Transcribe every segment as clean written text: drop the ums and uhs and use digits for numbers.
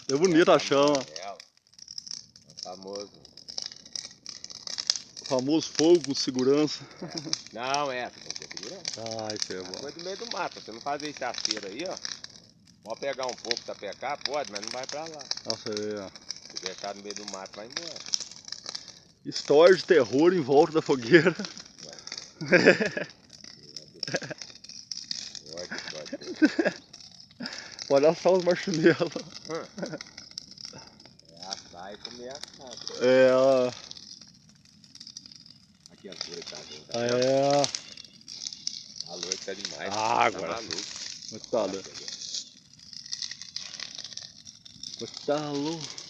Deu bonita a chama. Famoso. O famoso fogo com segurança. Não, tem que ter segurança. Isso é bom. Coisa do meio do mato. Você não fazer chaceira aí, ó. Pode pegar um pouco pra pecar, pode, mas não vai pra lá. Nossa, é. Se deixar no meio do mato, vai embora. História de terror em volta da fogueira. Pode assar os marshmallows. Assar e comer assado. Aqui a flor tá dentro. A lua tá demais. Agora. Tá maluco. Tá louco.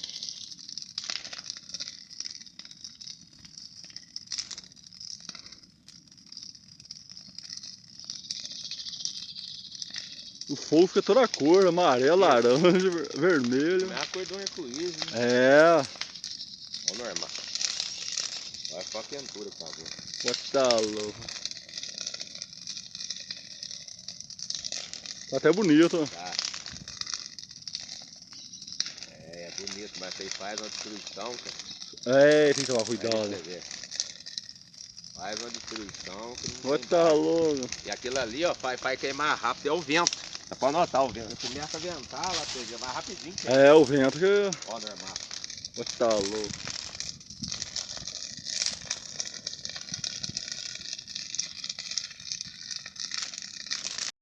O fogo fica toda a cor, amarelo, laranja, vermelho. É a cor do arco-íris, né? Olha o normal. Olha só a quentura que tá vendo. Tá louco. Tá até bonito. Tá. É bonito, mas você faz uma destruição, cara. Tem que tomar cuidado. Faz uma destruição que não Tá louco. E aquilo ali, ó, faz queimar rápido, é o vento. Você pode notar o vento. Você começa a ventar lá, vai rapidinho. O vento que... Ó, normal. Tá louco.